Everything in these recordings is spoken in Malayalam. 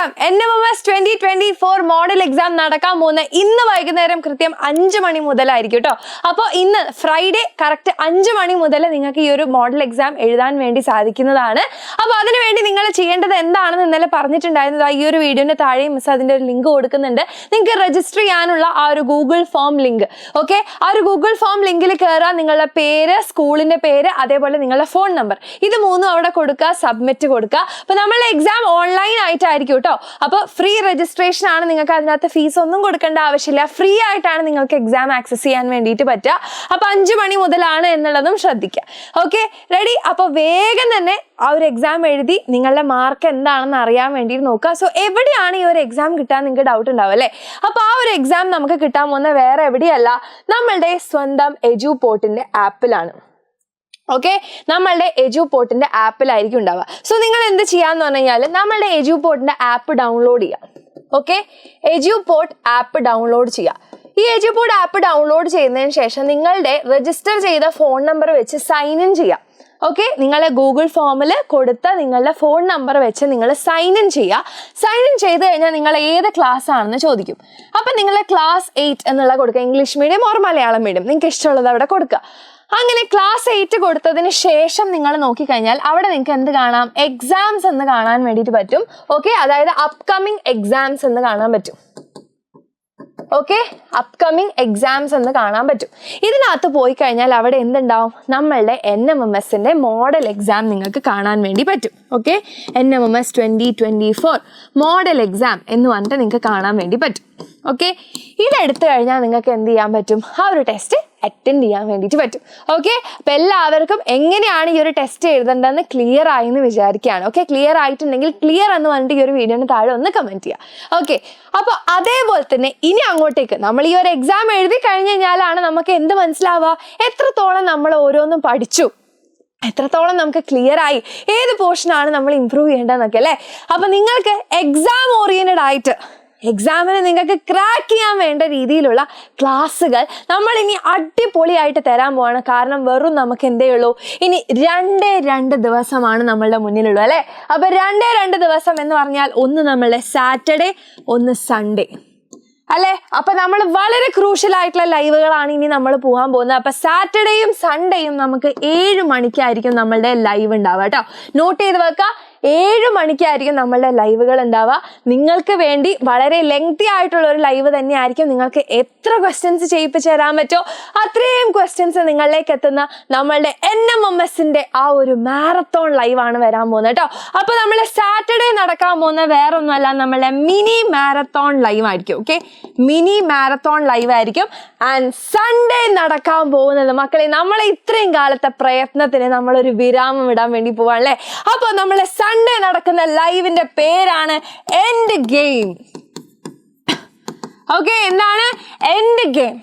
എക്സാം NMMS 2024 മോഡൽ എക്സാം നടക്കാൻ പോകുന്ന ഇന്ന് വൈകുന്നേരം കൃത്യം 5 മണി മുതലായിരിക്കും കേട്ടോ. അപ്പോൾ ഇന്ന് ഫ്രൈഡേ കറക്റ്റ് 5 മണി മുതൽ നിങ്ങൾക്ക് ഈ ഒരു മോഡൽ എക്സാം എഴുതാൻ വേണ്ടി സാധിക്കുന്നതാണ്. അപ്പോൾ അതിനുവേണ്ടി നിങ്ങൾ ചെയ്യേണ്ടത് എന്താണെന്ന് ഇന്നലെ പറഞ്ഞിട്ടുണ്ടായിരുന്നത് ഈ ഒരു വീഡിയോന്റെ താഴെ മിസ് അതിന്റെ ഒരു ലിങ്ക് കൊടുക്കുന്നുണ്ട്. നിങ്ങൾക്ക് രജിസ്റ്റർ ചെയ്യാനുള്ള ആ ഒരു ഗൂഗിൾ ഫോം ലിങ്ക്. ഓക്കെ, ആ ഒരു ഗൂഗിൾ ഫോം ലിങ്കിൽ കയറാൻ നിങ്ങളുടെ പേര്, സ്കൂളിന്റെ പേര്, അതേപോലെ നിങ്ങളുടെ ഫോൺ നമ്പർ, ഇത് മൂന്നും അവിടെ കൊടുക്കുക, സബ്മിറ്റ് കൊടുക്കുക. അപ്പോൾ നമ്മളുടെ എക്സാം ഓൺലൈൻ ആയിട്ടായിരിക്കും കേട്ടോ. അപ്പോൾ ഫ്രീ രജിസ്ട്രേഷൻ ആണ്, നിങ്ങൾക്ക് അതിനകത്ത് ഫീസ് ഒന്നും കൊടുക്കേണ്ട ആവശ്യമില്ല. ഫ്രീ ആയിട്ടാണ് നിങ്ങൾക്ക് എക്സാം ആക്സസ് ചെയ്യാൻ വേണ്ടിയിട്ട് പറ്റുക. അപ്പോൾ 5 മണി മുതലാണ് എന്നുള്ളതും ശ്രദ്ധിക്കുക. Okay, ready? അപ്പോൾ വേഗം തന്നെ ആ ഒരു എക്സാം എഴുതി നിങ്ങളുടെ മാർക്ക് എന്താണെന്ന് അറിയാൻ വേണ്ടി നോക്കുക. സോ എവിടെയാണ് ഈ ഒരു എക്സാം കിട്ടാൻ നിങ്ങൾക്ക് ഡൗട്ട് ഉണ്ടാവും അല്ലേ? അപ്പോൾ ആ ഒരു എക്സാം നമുക്ക് കിട്ടാൻ പോകുന്ന വേറെ എവിടെയല്ല, നമ്മളുടെ സ്വന്തം എജുപോർട്ടിന്റെ ആപ്പിലാണ്. ഓക്കെ, നമ്മളുടെ എജുപോർട്ടിന്റെ ആപ്പിലായിരിക്കും ഉണ്ടാവുക. സോ നിങ്ങൾ എന്ത് ചെയ്യാന്ന് പറഞ്ഞു കഴിഞ്ഞാൽ നമ്മളുടെ എജുപോർട്ടിന്റെ ആപ്പ് ഡൗൺലോഡ് ചെയ്യാം. ഓക്കെ, എജുപോർട്ട് ആപ്പ് ഡൗൺലോഡ് ചെയ്യുക. ഈ എജുപോർട്ട് ആപ്പ് ഡൗൺലോഡ് ചെയ്യുന്നതിന് ശേഷം നിങ്ങളുടെ രജിസ്റ്റർ ചെയ്ത ഫോൺ നമ്പർ വെച്ച് സൈൻ ഇൻ ചെയ്യാം. ഓക്കെ, നിങ്ങളെ ഗൂഗിൾ ഫോമിൽ കൊടുത്ത നിങ്ങളുടെ ഫോൺ നമ്പർ വെച്ച് നിങ്ങൾ സൈൻ ഇൻ ചെയ്യുക. സൈൻ ഇൻ ചെയ്ത് കഴിഞ്ഞാൽ നിങ്ങൾ ഏത് ക്ലാസ് ആണെന്ന് ചോദിക്കും. അപ്പം നിങ്ങൾ ക്ലാസ് 8 എന്നുള്ള കൊടുക്കുക. English medium or Malayalam medium, നിങ്ങൾക്ക് ഇഷ്ടമുള്ളത് അവിടെ കൊടുക്കുക. അങ്ങനെ ക്ലാസ് 8 കൊടുത്തതിന് ശേഷം നിങ്ങൾ നോക്കിക്കഴിഞ്ഞാൽ അവിടെ നിങ്ങൾക്ക് എന്ത് കാണാം? എക്സാംസ് എന്ന് കാണാൻ വേണ്ടിയിട്ട് പറ്റും. ഓക്കെ, അതായത് അപ്കമിങ് എക്സാംസ് എന്ന് കാണാൻ പറ്റും. ഓക്കെ, അപ്കമിങ് എക്സാംസ് എന്ന് കാണാൻ പറ്റും. ഇതിനകത്ത് പോയി കഴിഞ്ഞാൽ അവിടെ എന്തുണ്ടാവും? നമ്മളുടെ NMMSന്റെ മോഡൽ എക്സാം നിങ്ങൾക്ക് കാണാൻ വേണ്ടി പറ്റും. ഓക്കെ, NMMS 2024 മോഡൽ എക്സാം എന്ന് പറഞ്ഞിട്ട് നിങ്ങൾക്ക് കാണാൻ വേണ്ടി പറ്റും. ഓക്കെ, ഇതെടുത്തു കഴിഞ്ഞാൽ നിങ്ങൾക്ക് എന്ത് ചെയ്യാൻ പറ്റും? ആ ഒരു ടെസ്റ്റ് അറ്റൻഡ് ചെയ്യാൻ വേണ്ടിയിട്ട് പറ്റും. ഓക്കെ, അപ്പം എല്ലാവർക്കും എങ്ങനെയാണ് ഈ ഒരു ടെസ്റ്റ് എഴുതേണ്ടതെന്ന് ക്ലിയർ ആയി എന്ന് വിചാരിക്കുകയാണ്. ഓക്കെ, ക്ലിയർ ആയിട്ടുണ്ടെങ്കിൽ ക്ലിയർ എന്ന് പറഞ്ഞിട്ട് ഈ ഒരു വീഡിയോന് താഴെ ഒന്ന് കമൻറ്റ് ചെയ്യുക. ഓക്കെ, അപ്പോൾ അതേപോലെ തന്നെ ഇനി അങ്ങോട്ടേക്ക് നമ്മൾ ഈ ഒരു എക്സാം എഴുതി കഴിഞ്ഞ് കഴിഞ്ഞാലാണ് നമുക്ക് എന്ത് മനസ്സിലാവുക? എത്രത്തോളം നമ്മൾ ഓരോന്നും പഠിച്ചു, എത്രത്തോളം നമുക്ക് ക്ലിയർ ആയി, ഏത് പോർഷനാണ് നമ്മൾ ഇമ്പ്രൂവ് ചെയ്യേണ്ടതെന്നൊക്കെ അല്ലേ? അപ്പം നിങ്ങൾക്ക് എക്സാം ഓറിയൻറ്റഡ് ആയിട്ട് എക്സാമിന് നിങ്ങൾക്ക് ക്രാക്ക് ചെയ്യാൻ വേണ്ട രീതിയിലുള്ള ക്ലാസ്സുകൾ നമ്മൾ ഇനി അടിപൊളിയായിട്ട് തരാൻ പോവാണ്. കാരണം വെറും നമുക്ക് എന്തേ ഉള്ളൂ, ഇനി 2 ദിവസമാണ് നമ്മളുടെ മുന്നിലുള്ളൂ അല്ലേ? അപ്പം 2 ദിവസം എന്ന് പറഞ്ഞാൽ ഒന്ന് നമ്മളുടെ സാറ്റർഡേ, ഒന്ന് സൺഡേ അല്ലേ? അപ്പം നമ്മൾ വളരെ ക്രൂഷ്യൽ ആയിട്ടുള്ള ലൈവുകളാണ് ഇനി നമ്മൾ പോകാൻ പോകുന്നത്. അപ്പം സാറ്റർഡേയും സൺഡേയും നമുക്ക് 7 മണിക്കായിരിക്കും നമ്മളുടെ ലൈവ് ഉണ്ടാവുക കേട്ടോ. നോട്ട് ചെയ്ത് വെക്കുക, 7 മണിക്കായിരിക്കും നമ്മളുടെ ലൈവുകൾ ഉണ്ടാവുക. നിങ്ങൾക്ക് വേണ്ടി വളരെ ലെങ്തി ആയിട്ടുള്ള ഒരു ലൈവ് തന്നെയായിരിക്കും. നിങ്ങൾക്ക് എത്ര ക്വസ്റ്റ്യൻസ് ചെയ്യിപ്പിച്ച് തരാൻ പറ്റുമോ അത്രയും ക്വസ്റ്റ്യൻസ് നിങ്ങളിലേക്ക് എത്തുന്ന നമ്മളുടെ NMMSന്റെ ആ ഒരു മാരത്തോൺ ലൈവാണ് വരാൻ പോകുന്നത് കേട്ടോ. അപ്പോൾ നമ്മൾ സാറ്റർഡേ നടക്കാൻ പോകുന്ന വേറെ ഒന്നുമല്ല, നമ്മളുടെ മിനി മാരത്തോൺ ലൈവ് ആയിരിക്കും. ഓക്കെ, മിനി മാരത്തോൺ ലൈവ് ആയിരിക്കും. ആൻഡ് സൺഡേ നടക്കാൻ പോകുന്നത് മക്കളെ, നമ്മളെ ഇത്രയും കാലത്തെ പ്രയത്നത്തിന് നമ്മളൊരു വിരാമം ഇടാൻ വേണ്ടി പോവാണല്ലേ. അപ്പോൾ നമ്മളെ സൺഡേ നടക്കുന്ന ലൈവിന്റെ പേരാണ് എൻഡ് ഗെയിം. ഓക്കെ, എന്താണ് എൻഡ് ഗെയിം?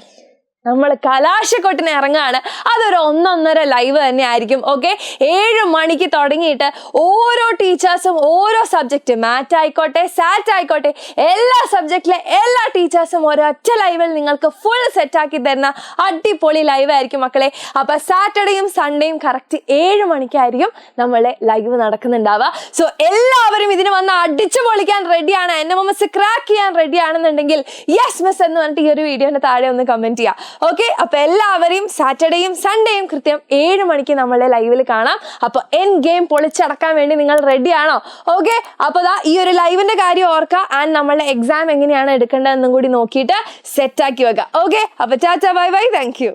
നമ്മൾ കലാശക്കൊട്ടിന് ഇറങ്ങുകയാണ്. അതൊരു 1.5 ലൈവ് തന്നെ ആയിരിക്കും. ഓക്കെ, 7 മണിക്ക് തുടങ്ങിയിട്ട് ഓരോ ടീച്ചേഴ്സും ഓരോ സബ്ജക്റ്റ്, മാറ്റ് ആയിക്കോട്ടെ, സാറ്റ് ആയിക്കോട്ടെ, എല്ലാ സബ്ജക്റ്റിലെ എല്ലാ ടീച്ചേഴ്സും ഒരൊറ്റ ലൈവിൽ നിങ്ങൾക്ക് ഫുൾ സെറ്റാക്കി തരുന്ന അടിപൊളി ലൈവ് ആയിരിക്കും മക്കളെ. അപ്പം സാറ്റർഡേയും സൺഡേയും കറക്റ്റ് 7 മണിക്കായിരിക്കും നമ്മളെ ലൈവ് നടക്കുന്നുണ്ടാവുക. സോ എല്ലാവരും ഇതിന് വന്ന് അടിച്ചു പൊളിക്കാൻ റെഡിയാണ്, NMMS ക്രാക്ക് ചെയ്യാൻ റെഡിയാണെന്നുണ്ടെങ്കിൽ യെസ് മിസ് എന്ന് പറഞ്ഞിട്ട് ഈ ഒരു വീഡിയോന്റെ താഴെ ഒന്ന് കമന്റ് ചെയ്യാം. ഓക്കെ, അപ്പൊ എല്ലാവരെയും സാറ്റർഡേയും സൺഡേയും കൃത്യം 7 മണിക്ക് നമ്മളെ ലൈവിൽ കാണാം. അപ്പൊ എൻഡ് ഗെയിം പൊളിച്ചടക്കാൻ വേണ്ടി നിങ്ങൾ റെഡിയാണോ? ഓക്കെ, അപ്പൊ ഈ ഒരു ലൈവിന്റെ കാര്യം ഓർക്കുക. ആൻഡ് നമ്മളുടെ എക്സാം എങ്ങനെയാണ് എടുക്കേണ്ടതെന്നും കൂടി നോക്കിയിട്ട് സെറ്റാക്കി വെക്കുക. ഓക്കെ, അപ്പൊ Tata, bye bye, thank you.